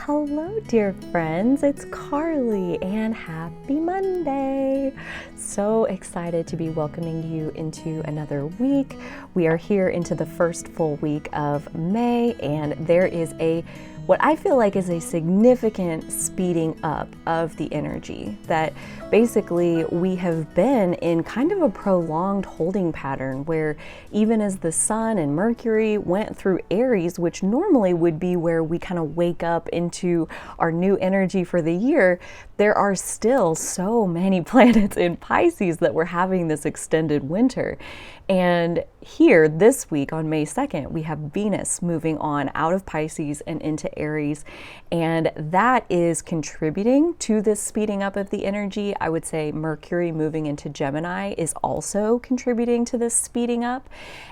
Hello, dear friends. It's Carly and happy Monday. So excited to be welcoming you into another week. We are here into the first full week of May, and there is what I feel like is a significant speeding up of the energy that basically we have been in kind of a prolonged holding pattern where even as the sun and Mercury went through Aries, which normally would be where we kind of wake up into our new energy for the year, there are still so many planets in Pisces that we're having this extended winter. And here this week on May 2nd, we have Venus moving on out of Pisces and into Aries. And that is contributing to this speeding up of the energy. I would say Mercury moving into Gemini is also contributing to this speeding up.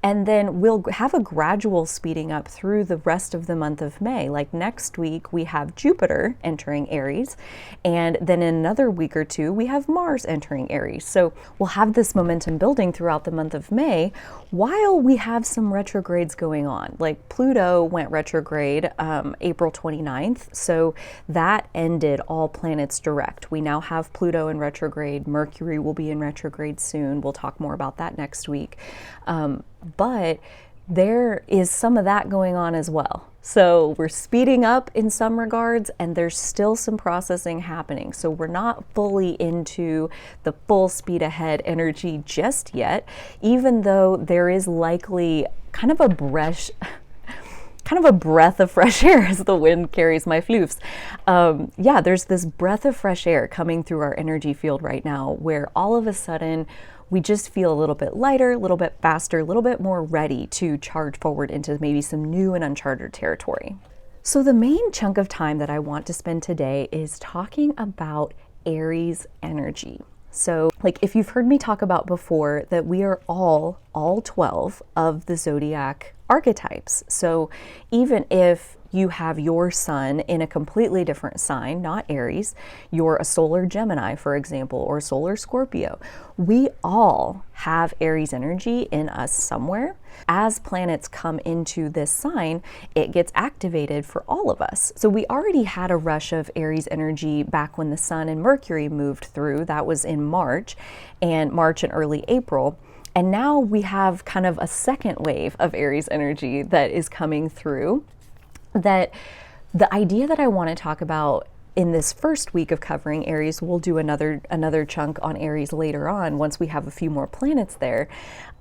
And then we'll have a gradual speeding up through the rest of the month of May. Like next week, we have Jupiter entering Aries. And then in another week or two, we have Mars entering Aries. So we'll have this momentum building throughout the month of May while we have some retrogrades going on. Like Pluto went retrograde April 29th. So that ended all planets direct. We now have Pluto in retrograde. Mercury will be in retrograde soon. We'll talk more about that next week. But there is some of that going on as well. So we're speeding up in some regards, and there's still some processing happening. So we're not fully into the full speed ahead energy just yet, even though there is likely kind of a breath of fresh air as the wind carries my floofs. There's this breath of fresh air coming through our energy field right now where all of a sudden we just feel a little bit lighter, a little bit faster, a little bit more ready to charge forward into maybe some new and uncharted territory. So the main chunk of time that I want to spend today is talking about Aries energy. So if you've heard me talk about before that we are all 12 of the zodiac archetypes. So even if you have your sun in a completely different sign, not Aries, you're a solar Gemini, for example, or solar Scorpio, we all have Aries energy in us somewhere. As planets come into this sign, it gets activated for all of us. So we already had a rush of Aries energy back when the sun and Mercury moved through. That was in March and early April. And now we have kind of a second wave of Aries energy that is coming through. That the idea that I want to talk about in this first week of covering Aries, we'll do another chunk on Aries later on once we have a few more planets there.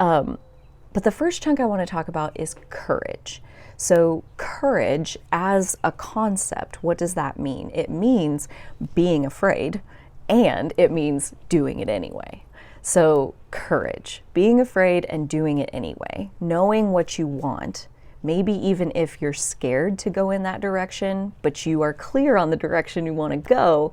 But the first chunk I want to talk about is courage. So courage as a concept, what does that mean? It means being afraid, and it means doing it anyway. So courage, being afraid and doing it anyway, knowing what you want. Maybe even if you're scared to go in that direction, but you are clear on the direction you want to go,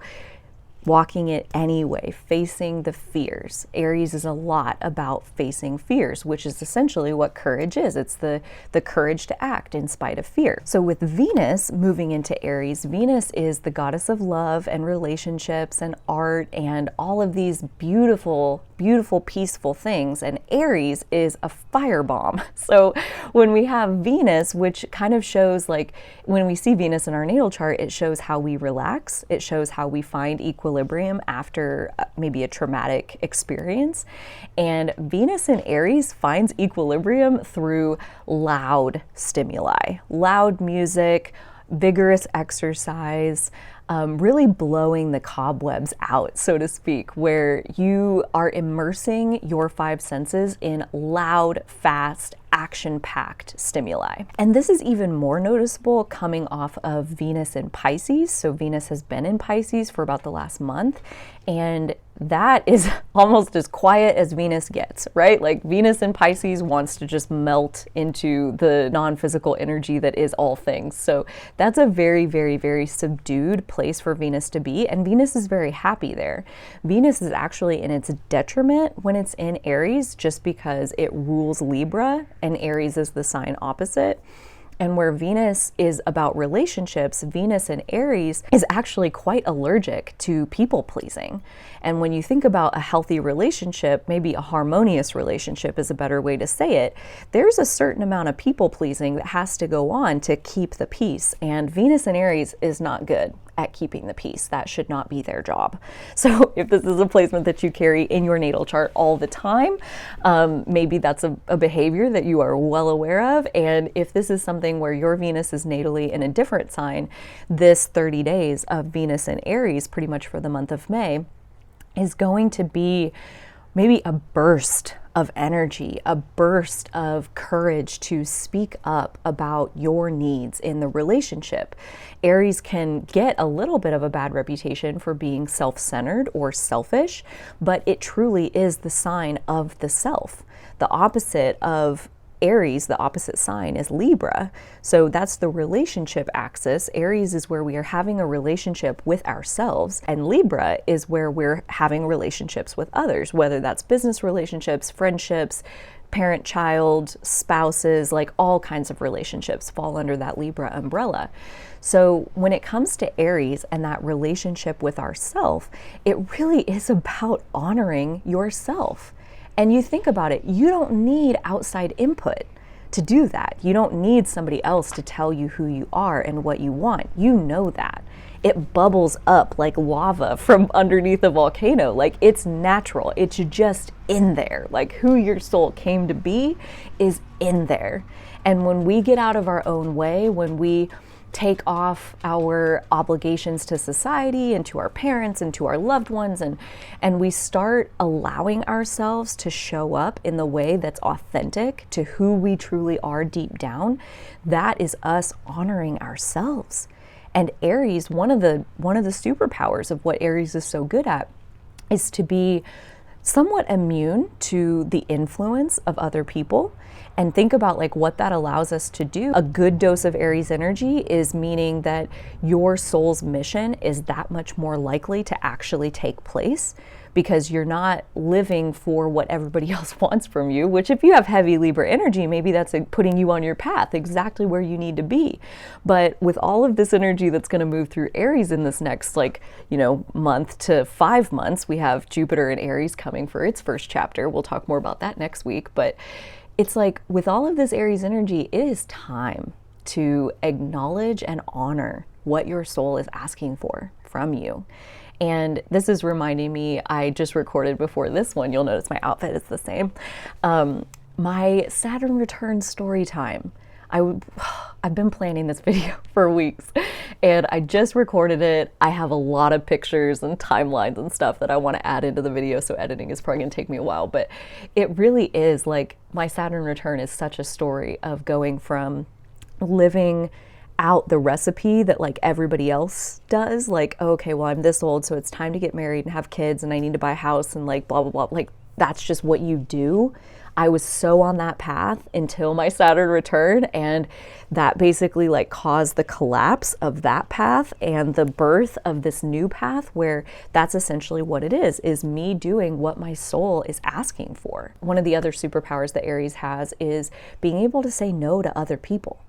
walking it anyway, facing the fears. Aries is a lot about facing fears, which is essentially what courage is. It's the courage to act in spite of fear. So with Venus moving into Aries, Venus is the goddess of love and relationships and art and all of these beautiful, peaceful things. And Aries is a firebomb. So when we have Venus, which kind of shows when we see Venus in our natal chart, it shows how we relax. It shows how we find equilibrium after maybe a traumatic experience. And Venus in Aries finds equilibrium through loud stimuli, loud music, vigorous exercise, really blowing the cobwebs out, so to speak, where you are immersing your five senses in loud, fast, action-packed stimuli. And this is even more noticeable coming off of Venus in Pisces. So Venus has been in Pisces for about the last month, and that is almost as quiet as Venus gets, right? Like Venus in Pisces wants to just melt into the non-physical energy that is all things. So that's a very, very, very subdued place for Venus to be, and Venus is very happy there. Venus is actually in its detriment when it's in Aries just because it rules Libra, and Aries is the sign opposite. And where Venus is about relationships, Venus in Aries is actually quite allergic to people pleasing. And when you think about a healthy relationship, maybe a harmonious relationship is a better way to say it, there's a certain amount of people pleasing that has to go on to keep the peace. And Venus in Aries is not good at keeping the peace. That should not be their job. So if this is a placement that you carry in your natal chart all the time, maybe that's a behavior that you are well aware of. And if this is something where your Venus is natally in a different sign, this 30 days of Venus in Aries, pretty much for the month of May, is going to be maybe a burst of energy, a burst of courage to speak up about your needs in the relationship. Aries can get a little bit of a bad reputation for being self-centered or selfish, but it truly is the sign of the self. The opposite of Aries, the opposite sign, is Libra. So that's the relationship axis. Aries is where we are having a relationship with ourselves, and Libra is where we're having relationships with others, whether that's business relationships, friendships, parent-child, spouses, like all kinds of relationships fall under that Libra umbrella. So when it comes to Aries and that relationship with ourself, it really is about honoring yourself. And you think about it, you don't need outside input to do that. You don't need somebody else to tell you who you are and what you want. You know that. It bubbles up like lava from underneath a volcano. Like, it's natural. It's just in there. Like, who your soul came to be is in there. And when we get out of our own way, when we take off our obligations to society and to our parents and to our loved ones, and we start allowing ourselves to show up in the way that's authentic to who we truly are deep down, that is us honoring ourselves. And Aries, one of the superpowers of what Aries is so good at is to be somewhat immune to the influence of other people. And think about like what that allows us to do. A good dose of Aries energy is meaning that your soul's mission is that much more likely to actually take place, because you're not living for what everybody else wants from you, which if you have heavy Libra energy, maybe that's putting you on your path exactly where you need to be. But with all of this energy that's going to move through Aries in this next month to 5 months, we have Jupiter in Aries coming for its first chapter. We'll talk more about that next week. But it's like with all of this Aries energy, it is time to acknowledge and honor what your soul is asking for from you. And this is reminding me, I just recorded before this one, you'll notice my outfit is the same. My Saturn return story time. I've been planning this video for weeks and I just recorded it. I have a lot of pictures and timelines and stuff that I want to add into the video, so editing is probably going to take me a while, but it really is like my Saturn return is such a story of going from living out the recipe that like everybody else does, like, oh, okay, well, I'm this old, so it's time to get married and have kids and I need to buy a house and like blah, blah, blah. Like, that's just what you do. I was so on that path until my Saturn return, and that basically like caused the collapse of that path and the birth of this new path, where that's essentially what it is me doing what my soul is asking for. One of the other superpowers that Aries has is being able to say no to other people.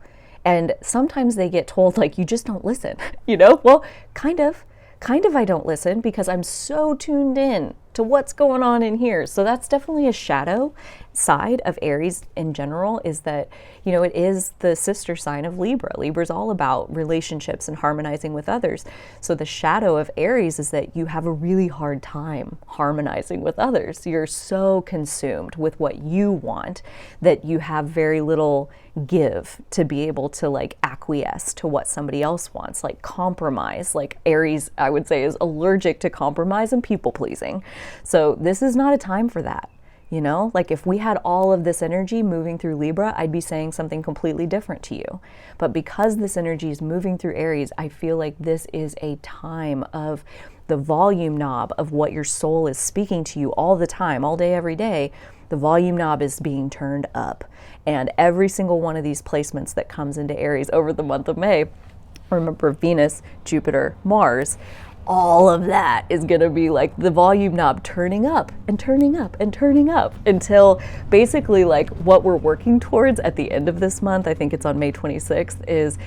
And sometimes they get told like, you just don't listen, Well, kind of I don't listen because I'm so tuned in to what's going on in here. So that's definitely a shadow side of Aries in general, is that, it is the sister sign of Libra. Libra's all about relationships and harmonizing with others. So the shadow of Aries is that you have a really hard time harmonizing with others. You're so consumed with what you want that you have very little give to be able to like acquiesce to what somebody else wants, like compromise. Like Aries, I would say, is allergic to compromise and people pleasing. So this is not a time for that. Like if we had all of this energy moving through Libra, I'd be saying something completely different to you. But because this energy is moving through Aries, I feel like this is a time of the volume knob of what your soul is speaking to you all the time, all day, every day. The volume knob is being turned up. And every single one of these placements that comes into Aries over the month of May, remember Venus, Jupiter, Mars, all of that is going to be like the volume knob turning up and turning up and turning up until basically like what we're working towards at the end of this month, I think it's on May 26th, is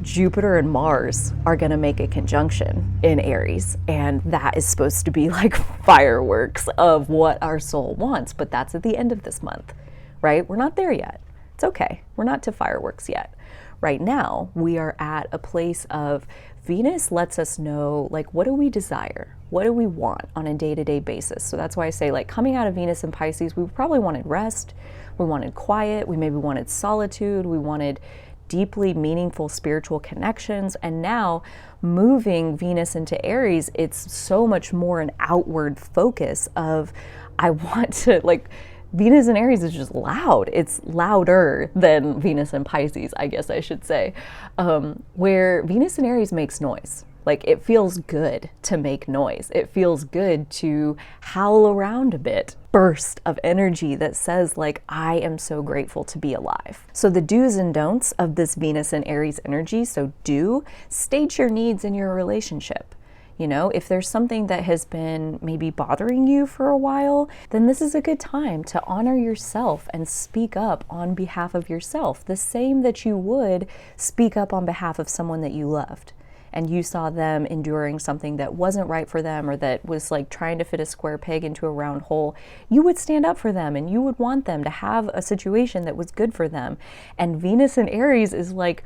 Jupiter and Mars are going to make a conjunction in Aries, and that is supposed to be like fireworks of what our soul wants, but that's at the end of this month, right? We're not there yet. It's okay. We're not to fireworks yet. Right now, we are at a place of Venus lets us know, like, what do we desire? What do we want on a day-to-day basis? So that's why I say, like, coming out of Venus and Pisces, we probably wanted rest, we wanted quiet, we maybe wanted solitude, we wanted deeply meaningful spiritual connections. And now moving Venus into Aries, it's so much more an outward focus of, I want to, like, Venus in Aries is just loud. It's louder than Venus in Pisces, I guess I should say, where Venus in Aries makes noise. Like, it feels good to make noise. It feels good to howl around a bit. Burst of energy that says, like, I am so grateful to be alive. So the do's and don'ts of this Venus and Aries energy. So state your needs in your relationship. You know, if there's something that has been maybe bothering you for a while, then this is a good time to honor yourself and speak up on behalf of yourself, the same that you would speak up on behalf of someone that you loved and you saw them enduring something that wasn't right for them, or that was like trying to fit a square peg into a round hole. You would stand up for them and you would want them to have a situation that was good for them. And Venus in Aries is like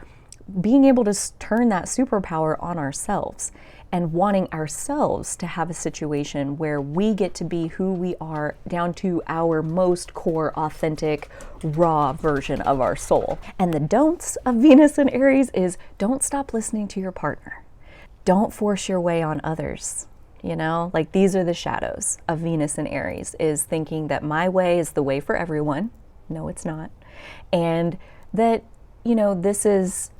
being able to turn that superpower on ourselves and wanting ourselves to have a situation where we get to be who we are down to our most core, authentic, raw version of our soul. And the don'ts of Venus in Aries is, don't stop listening to your partner. Don't force your way on others. You know, like, these are the shadows of Venus in Aries, is thinking that my way is the way for everyone. No, it's not. And that, you know, this is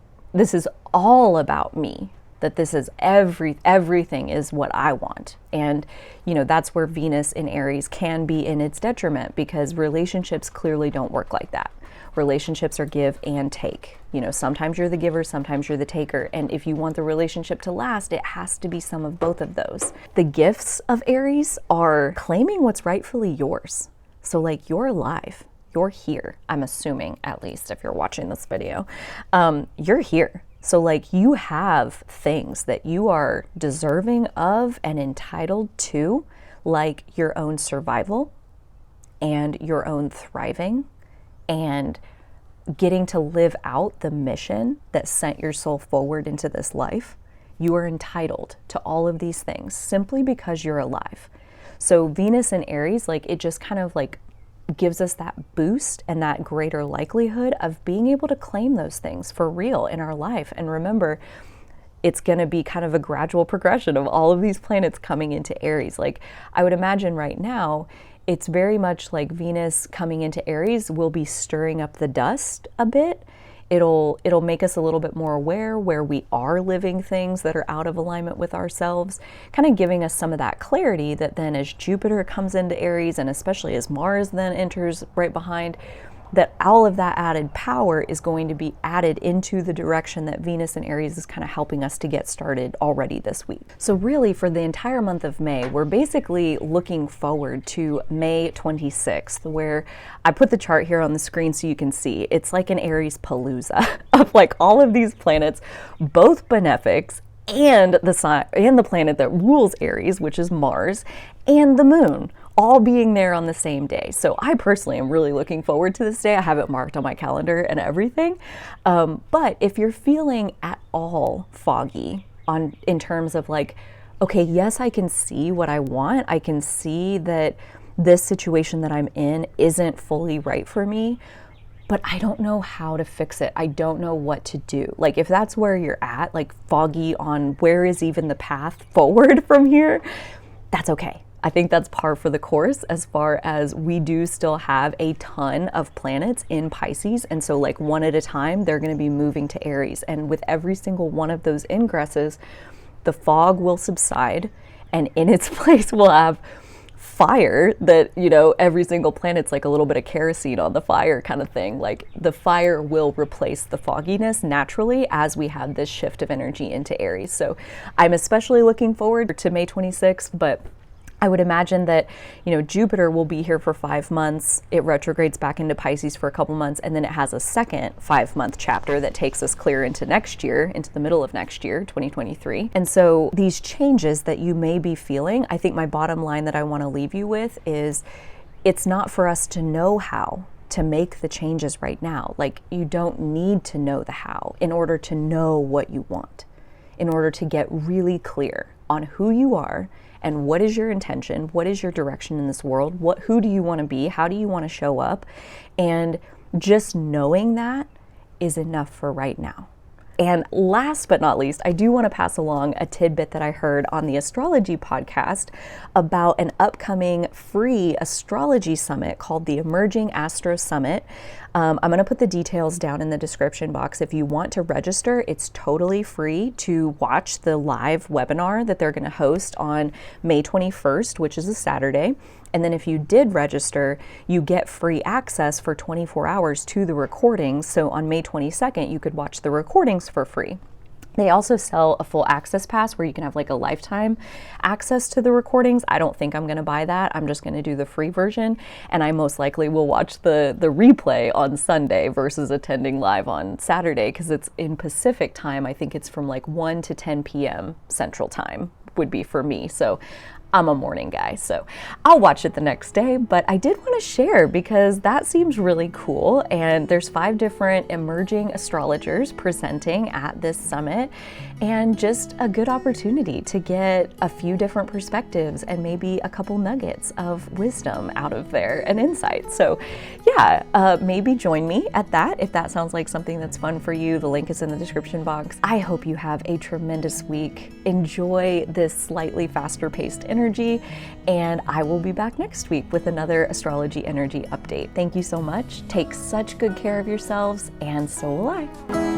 all about me. That this is everything is what I want. And, you know, that's where Venus in Aries can be in its detriment, because relationships clearly don't work like that. Relationships are give and take. You know, sometimes you're the giver, sometimes you're the taker. And if you want the relationship to last, it has to be some of both of those. The gifts of Aries are claiming what's rightfully yours. So, like, you're alive. You're here. I'm assuming, at least if you're watching this video, you're here. So, like, you have things that you are deserving of and entitled to, like your own survival and your own thriving and getting to live out the mission that sent your soul forward into this life. You are entitled to all of these things simply because you're alive. So Venus in Aries, like, it just kind of like gives us that boost and that greater likelihood of being able to claim those things for real in our life. And remember, it's going to be kind of a gradual progression of all of these planets coming into Aries. Like, I would imagine right now, it's very much like Venus coming into Aries will be stirring up the dust a bit. It'll make us a little bit more aware where we are living things that are out of alignment with ourselves, kind of giving us some of that clarity that then as Jupiter comes into Aries, and especially as Mars then enters right behind, that all of that added power is going to be added into the direction that Venus in Aries is kind of helping us to get started already this week. So really, for the entire month of May, we're basically looking forward to May 26th, where I put the chart here on the screen so you can see. It's like an Aries palooza of like all of these planets, both benefics, and the sign and the planet that rules Aries, which is Mars, and the moon, all being there on the same day. So I personally am really looking forward to this day. I have it marked on my calendar and everything. But if you're feeling at all foggy in terms of like, okay, yes, I can see what I want. I can see that this situation that I'm in isn't fully right for me, but I don't know how to fix it. I don't know what to do. Like, if that's where you're at, like foggy on where is even the path forward from here, that's okay. I think that's par for the course, as far as we do still have a ton of planets in Pisces. And so like one at a time, they're going to be moving to Aries. And with every single one of those ingresses, the fog will subside, and in its place we'll have fire that, you know, every single planet's like a little bit of kerosene on the fire kind of thing. Like the fire will replace the fogginess naturally as we have this shift of energy into Aries. So I'm especially looking forward to May 26th, but I would imagine that, you know, Jupiter will be here for 5 months. It retrogrades back into Pisces for a couple months, and then it has a second 5-month chapter that takes us clear into next year, into the middle of next year, 2023. And so these changes that you may be feeling, I think my bottom line that I want to leave you with is it's not for us to know how to make the changes right now. Like, you don't need to know the how in order to know what you want, in order to get really clear on who you are and what is your intention, what is your direction in this world, who do you want to be, how do you want to show up, and just knowing that is enough for right now. And last but not least, I do want to pass along a tidbit that I heard on the Astrology podcast about an upcoming free astrology summit called the Emerging Astro Summit. I'm going to put the details down in the description box. If you want to register, it's totally free to watch the live webinar that they're going to host on May 21st, which is a Saturday. And then if you did register, you get free access for 24 hours to the recordings. So on May 22nd, you could watch the recordings for free. They also sell a full access pass where you can have like a lifetime access to the recordings. I don't think I'm going to buy that. I'm just going to do the free version. And I most likely will watch the replay on Sunday versus attending live on Saturday, because it's in Pacific time. I think it's from like 1 to 10 p.m. Central time would be for me. So I'm a morning guy, so I'll watch it the next day, but I did want to share because that seems really cool. And there's 5 different emerging astrologers presenting at this summit, and just a good opportunity to get a few different perspectives and maybe a couple nuggets of wisdom out of there and insight. So yeah, maybe join me at that if that sounds like something that's fun for you. The link is in the description box. I hope you have a tremendous week. Enjoy this slightly faster paced energy, and I will be back next week with another astrology energy update. Thank you so much. Take such good care of yourselves, and so will I.